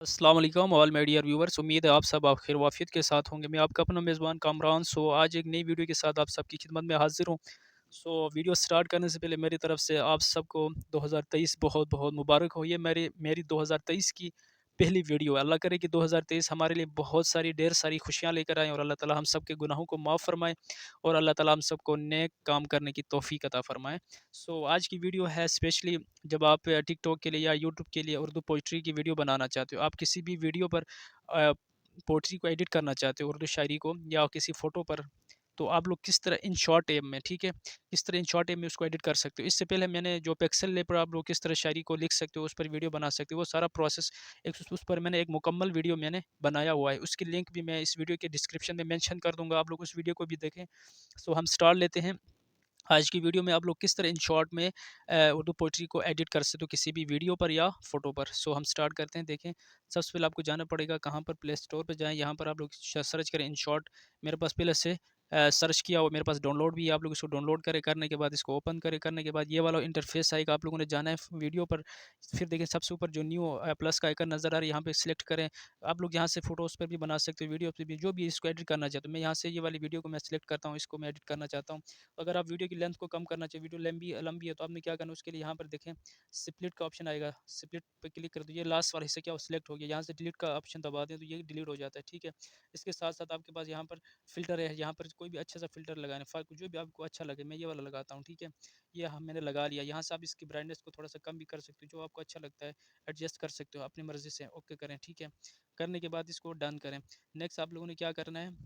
अस्सलाम वालेकुम all my dear viewers. उम्मीद है आप सब खैर वाफियत के साथ होंगे। मैं आपका अपना मेज़बान कामरान। आज एक नई वीडियो के साथ आप सबकी खिदमत में हाज़िर हूँ। वीडियो स्टार्ट करने से पहले मेरी तरफ से आप सबको 2023 बहुत-बहुत मुबारक हो। ये मेरी मेरी 2023 की पहली वीडियो है। अल्लाह करे कि 2023 हमारे लिए बहुत सारी ढेर सारी खुशियाँ लेकर आए और अल्लाह ताला हम सब के गुनाहों को माफ़ फ़रमाए और अल्लाह ताला हम सबको नेक काम करने की तौफ़ीक अता फ़रमाए। आज की वीडियो है स्पेशली जब आप टिकटॉक के लिए या यूट्यूब के लिए उर्दू पोइट्री की वीडियो बनाना चाहते हो, आप किसी भी वीडियो पर पोइट्री को एडिट करना चाहते हो, उर्दू शायरी को या किसी फ़ोटो पर, तो आप लोग किस तरह इन शॉर्ट एम में, ठीक है, किस तरह इन शॉर्ट एम में उसको एडिट कर सकते हो। इससे पहले मैंने जो पिक्सेल लैब पर आप लोग किस तरह शायरी को लिख सकते हो, उस पर वीडियो बना सकते हो, वो सारा प्रोसेस उस पर मैंने एक मुकम्मल वीडियो मैंने बनाया हुआ है। उसकी लिंक भी मैं इस वीडियो के डिस्क्रिप्शन में मेंशन कर दूँगा, आप लोग उस वीडियो को भी देखें। हम स्टार्ट लेते हैं। आज की वीडियो में आप लोग किस तरह इन शॉर्ट में उर्दू पोइट्री को एडिट कर सकते हो किसी भी वीडियो पर या फ़ोटो पर। हम स्टार्ट करते हैं। देखें, सबसे पहले आपको जाना पड़ेगा कहाँ पर, प्ले स्टोर पर जाएँ, यहाँ पर आप लोग सर्च करें इन शॉर्ट। मेरे पास पहले से सर्च किया हुआ, मेरे पास डाउनलोड भी है। आप लोग इसको डाउनलोड करें, करने के बाद इसको ओपन करें, करने के बाद ये वाला इंटरफेस आएगा। आप लोगों ने जाना है वीडियो पर, फिर देखें सबसे ऊपर जो न्यू प्लस का आइकन नज़र आ रहा है, यहाँ पे सिलेक्ट करें। आप लोग यहाँ से फ़ोटोज़ पर भी बना सकते हो, वीडियो पे भी, जो भी इसको एडिट करना चाहते हो। मैं यहाँ से ये वाली वीडियो को मैं सिलेक्ट करता हूँ, इसको मैं एडिट करना चाहता हूँ। अगर आप वीडियो की लेंथ को कम करना चाहिए, वीडियो लंबी लंबी है, तो आपने क्या करना है, उसके लिए यहाँ पर देखें स्प्लिट का ऑप्शन आएगा, स्प्लिट पे क्लिक कर दो। ये लास्ट वाला हिस्सा क्या हो सिलेक्ट हो गया, यहाँ से डिलीट का ऑप्शन दबा दें तो ये डिलीट हो जाता है, ठीक है। इसके साथ साथ आपके पास यहाँ पर फिल्टर है, यहाँ पर कोई भी अच्छा सा फिल्टर लगाना फ़र्क जो भी आपको अच्छा लगे। मैं ये वाला लगाता हूँ, ठीक है। ये हम मैंने लगा लिया। यहाँ से आप इसकी ब्राइटनेस को थोड़ा सा कम भी कर सकते हो, जो आपको अच्छा लगता है एडजस्ट कर सकते हो अपनी मर्ज़ी से। ओके करें, ठीक है। करने के बाद इसको डन करें। नेक्स्ट आप लोगों ने क्या करना है,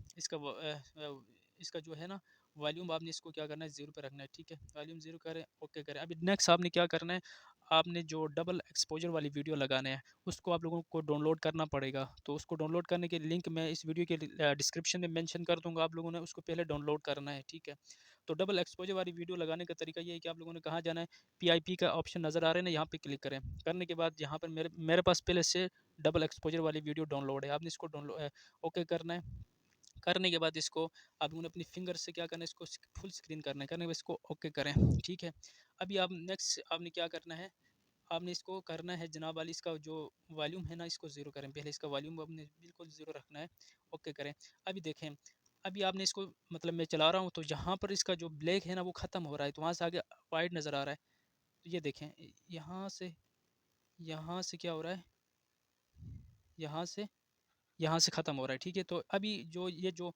इसका जो है ना वॉल्यूम, आपने इसको क्या करना है, ज़ीरो पे रखना है, ठीक है। वॉल्यूम ज़ीरो करें, ओके करें। अभी नेक्स्ट आपने क्या करना है, आपने जो डबल एक्सपोजर वाली वीडियो लगाना है, उसको आप लोगों को डाउनलोड करना पड़ेगा। तो उसको डाउनलोड करने के लिंक मैं इस वीडियो के डिस्क्रिप्शन में मेंशन कर दूंगा। आप लोगों ने उसको पहले डाउनलोड करना है, ठीक है। तो डबल एक्सपोजर वाली वीडियो लगाने का तरीका ये है कि आप लोगों ने कहाँ जाना है, पीआईपी का ऑप्शन नज़र आ रहा है ना, यहाँ पे क्लिक करें। करने के बाद यहाँ पर मेरे मेरे पास पहले से डबल एक्सपोजर वाली वीडियो डाउनलोड है, आपने इसको डाउनलोड ओके करना है। करने के बाद इसको आप लोगों ने अपनी फिंगर से क्या करना है, इसको फुल स्क्रीन करना है। करने के बाद इसको ओके करें, ठीक है। अभी आप नेक्स्ट आपने क्या करना है, आपने इसको करना है जनाब वाली, इसका जो वॉल्यूम है ना, इसको ज़ीरो करें। पहले इसका वॉल्यूम आपने बिल्कुल ज़ीरो रखना है, ओके करें। अभी देखें, अभी आपने इसको मतलब मैं चला रहा हूँ तो जहाँ पर इसका जो ब्लैक है ना वो ख़त्म हो रहा है, तो वहाँ से आगे वाइट नज़र आ रहा है। तो ये देखें, यहाँ से क्या हो रहा है, यहाँ से यहाँ से ख़त्म हो रहा है, ठीक है। तो अभी जो ये जो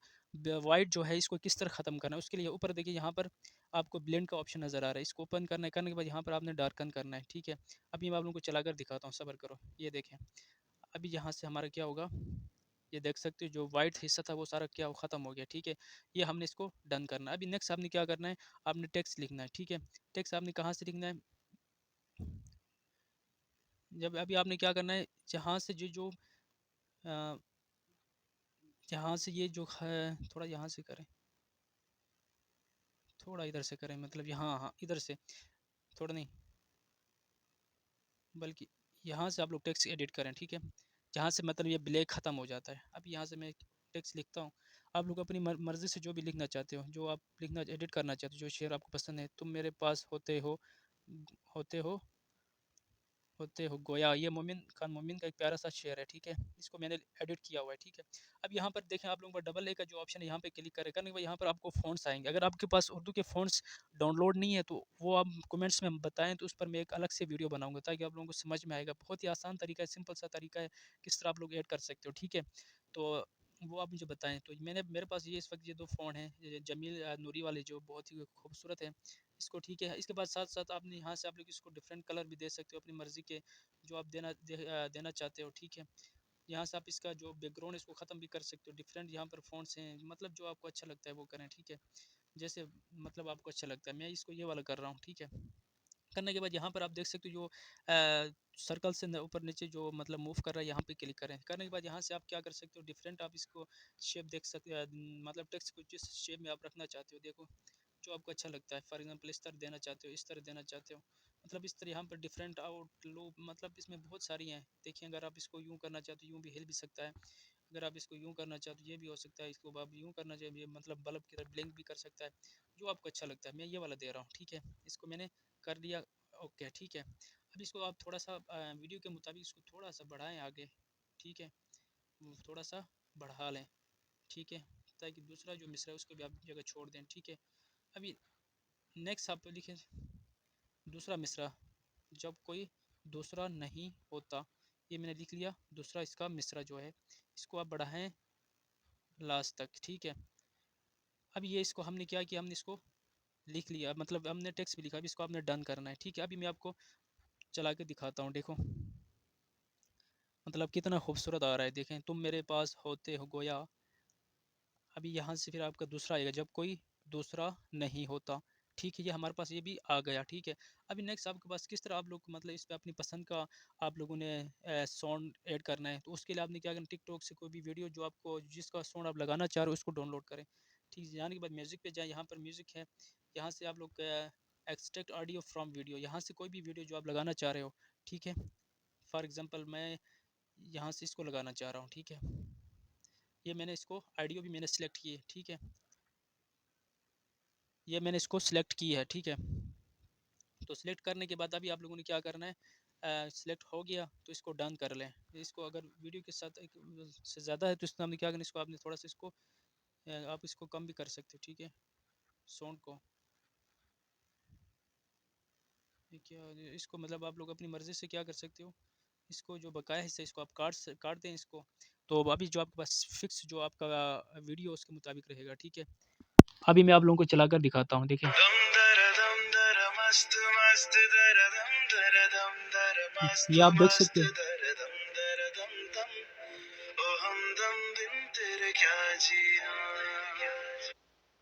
वाइट जो है, इसको किस तरह ख़त्म करना है, उसके लिए ऊपर देखिए यहाँ पर आपको ब्लेंड का ऑप्शन नज़र आ रहा है, इसको ओपन करना है। करने के बाद यहाँ पर आपने डार्कन करना है, ठीक है। अभी मैं आप लोगों को चलाकर दिखाता हूँ, सब्र करो। ये देखें, अभी यहाँ से हमारा क्या होगा, ये देख सकते हो जो वाइट हिस्सा था वो सारा क्या हो ख़त्म हो गया, ठीक है। ये हमने इसको डन करना है। अभी नेक्स्ट आपने क्या करना है, आपने टेक्स्ट लिखना है, ठीक है। टेक्स्ट आपने कहाँ से लिखना है, जब अभी आपने क्या करना है, जहाँ से जो जो अ, यहाँ से ये जो है, थोड़ा यहाँ से करें, थोड़ा इधर से करें, मतलब यहाँ, हाँ इधर से, थोड़ा नहीं, बल्कि यहाँ से आप लोग टेक्स्ट एडिट करें, ठीक है। जहाँ से मतलब ये ब्लैक ख़त्म हो जाता है। अब यहाँ से मैं टेक्स्ट लिखता हूँ। आप लोग अपनी मर्ज़ी से जो भी लिखना चाहते हो, जो आप लिखना एडिट करना चाहते हो, जो शेर आपको पसंद है, तुम मेरे पास होते हो होते हो गोया, ये मोमिन खान मोमिन का एक प्यारा सा शेर है, ठीक है। इसको मैंने एडिट किया हुआ है, ठीक है। अब यहाँ पर देखें, आप लोगों का डबल ए का जो ऑप्शन है, यहाँ पे क्लिक करें। करने के बाद यहाँ पर आपको फ़ॉन्ट्स आएंगे। अगर आपके पास उर्दू के फ़ॉन्ट्स डाउनलोड नहीं है तो वो आप कमेंट्स में बताएं, तो उस पर मैं एक अलग से वीडियो बनाऊंगा ताकि आप लोगों को समझ में आएगा। बहुत ही आसान तरीका है, सिंपल सा तरीका है, किस तरह आप लोग ऐड कर सकते हो, ठीक है। तो वो आप मुझे बताएं। तो मेरे पास ये इस वक्त ये दो फ़ोन हैं, जमील नूरी वाले, जो बहुत ही खूबसूरत है, इसको, ठीक है। इसके बाद साथ साथ आपने यहाँ से आप लोग इसको डिफरेंट कलर भी दे सकते हो अपनी मर्ज़ी के, जो आप देना चाहते हो, ठीक है। यहाँ से आप इसका जो बैकग्राउंड इसको ख़त्म भी कर सकते हो। डिफरेंट यहाँ पर फ़ॉन्ट्स हैं, मतलब जो आपको अच्छा लगता है वो करें, ठीक है। जैसे मतलब आपको अच्छा लगता है, मैं इसको ये वाला कर रहा हूँ, ठीक है। करने के बाद यहाँ पर आप देख सकते हो जो सर्कल से ऊपर नीचे जो मतलब मूव कर रहा है, यहाँ पे क्लिक करें। करने के बाद यहाँ से आप क्या कर सकते हो, डिफरेंट आप इसको शेप देख सकते हैं, मतलब टेक्स्ट को जिस शेप में आप रखना चाहते हो, देखो जो आपको अच्छा लगता है। फॉर एग्जांपल इस तरह देना चाहते हो, इस तरह देना चाहते हो, मतलब इस तरह यहाँ पर डिफरेंट आउटलुक, मतलब इसमें बहुत सारी हैं। देखिए, अगर आप इसको यूँ करना चाहते हो, यूँ भी हिल भी सकता है। अगर आप इसको यूँ करना चाहते हो, ये भी हो सकता है। इसको आप यूँ करना चाहिए, मतलब बल्ब की तरह ब्लिंक भी कर सकता है, जो आपको अच्छा लगता है। मैं ये वाला दे रहा हूँ, ठीक है। इसको मैंने कर दिया, ओके, ठीक है। अब इसको आप थोड़ा सा वीडियो के मुताबिक इसको थोड़ा सा बढ़ाएं आगे, ठीक है, थोड़ा सा बढ़ा लें, ठीक है, ताकि दूसरा जो मिसरा है उसको भी आप जगह छोड़ दें, ठीक है। अभी नेक्स्ट आप लिखें दूसरा मिसरा, जब कोई दूसरा नहीं होता, ये मैंने लिख लिया दूसरा इसका मिसरा जो है, इसको आप बढ़ाएं लास्ट तक, ठीक है। अब ये इसको हमने क्या किया, हमने इसको लिख लिया, मतलब हमने टेक्स्ट भी लिखा, अब इसको आपने डन करना है, ठीक है। अभी मैं आपको चला के दिखाता हूँ, देखो मतलब कितना खूबसूरत आ रहा है, देखें, तुम मेरे पास होते हो गोया। अभी यहाँ से फिर आपका दूसरा आएगा, जब कोई दूसरा नहीं होता, ठीक है, ये हमारे पास ये भी आ गया, ठीक है। अभी नेक्स्ट आपके पास किस तरह आप लोग मतलब इस पर अपनी पसंद का आप लोगों ने साउंड ऐड करना है, तो उसके लिए आपने क्या करना, टिकटॉक से कोई भी वीडियो जो आपको जिसका साउंड आप लगाना चाह रहे हो उसको डाउनलोड करें, ठीक है। जाने के बाद म्यूज़िक पे जाएँ, यहाँ पर म्यूज़िक है, यहाँ से आप लोग एक्सट्रैक्ट ऑडियो फ्रॉम वीडियो, यहाँ से कोई भी वीडियो जो आप लगाना चाह रहे हो, ठीक है। फॉर एग्ज़ाम्पल मैं यहाँ से इसको लगाना चाह रहा हूँ, ठीक है। ये मैंने इसको ऑडियो भी मैंने सेलेक्ट की है, ठीक है, ये मैंने इसको सिलेक्ट की है, ठीक है। तो सिलेक्ट करने के बाद अभी आप लोगों ने क्या करना है, सिलेक्ट हो गया तो इसको डन कर लें। इसको अगर वीडियो के साथ एक से ज़्यादा है तो इसमें हमने क्या करना, इसको आपने थोड़ा सा इसको आप इसको कम भी कर सकते हो, ठीक है, साउंड को। ये क्या, इसको मतलब आप लोग अपनी मर्ज़ी से क्या कर सकते हो, इसको जो बकाया हिस्सा इसको आप काट दें इसको। तो अभी जो आपके पास फिक्स जो आपका वीडियो उसके मुताबिक रहेगा, ठीक है। अभी मैं आप लोगों को चलाकर दिखाता हूँ, देखें। ये आप देख सकते हो,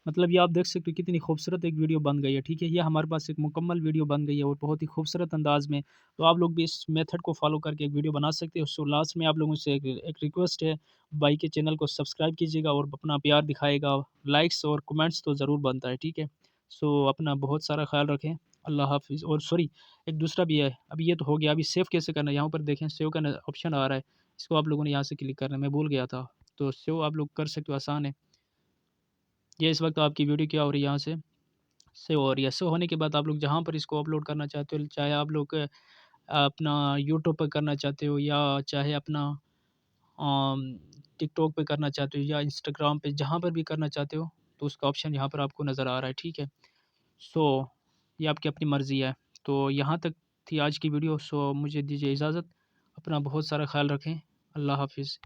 मतलब ये आप देख सकते हो कितनी खूबसूरत एक वीडियो बन गई है, ठीक है। ये हमारे पास एक मुकम्मल वीडियो बन गई है और बहुत ही खूबसूरत अंदाज़ में। तो आप लोग भी इस मेथड को फ़ॉलो करके एक वीडियो बना सकते हो। सो लास्ट में आप लोगों से एक रिक्वेस्ट है, भाई के चैनल को सब्सक्राइब कीजिएगा और अपना प्यार दिखाएगा। लाइक्स और कमेंट्स तो ज़रूर बनता है, ठीक है। सो अपना बहुत सारा ख़्याल रखें। अल्लाह हाफ़िज़। और सॉरी, एक दूसरा भी है, अभी ये तो हो गया, अभी सेव कैसे करना है, यहाँ पर देखें सेव का ऑप्शन आ रहा है, इसको आप लोगों ने यहाँ से क्लिक करना है, मैं भूल गया था। तो सेव आप लोग कर सकते हो, आसान है। ये इस वक्त आपकी वीडियो क्या हो रही है, यहाँ से सेव हो रही है। सेव होने के बाद आप लोग जहाँ पर इसको अपलोड करना चाहते हो, चाहे आप लोग अपना यूट्यूब पे करना चाहते हो या चाहे अपना टिकटॉक पे करना चाहते हो या इंस्टाग्राम पे, जहाँ पर भी करना चाहते हो, तो उसका ऑप्शन यहाँ पर आपको नज़र आ रहा है, ठीक है। सो ये आपकी अपनी मर्ज़ी है। तो यहाँ तक थी आज की वीडियो। सो मुझे दीजिए इजाज़त। अपना बहुत सारा ख़्याल रखें। अल्लाह हाफ़िज़।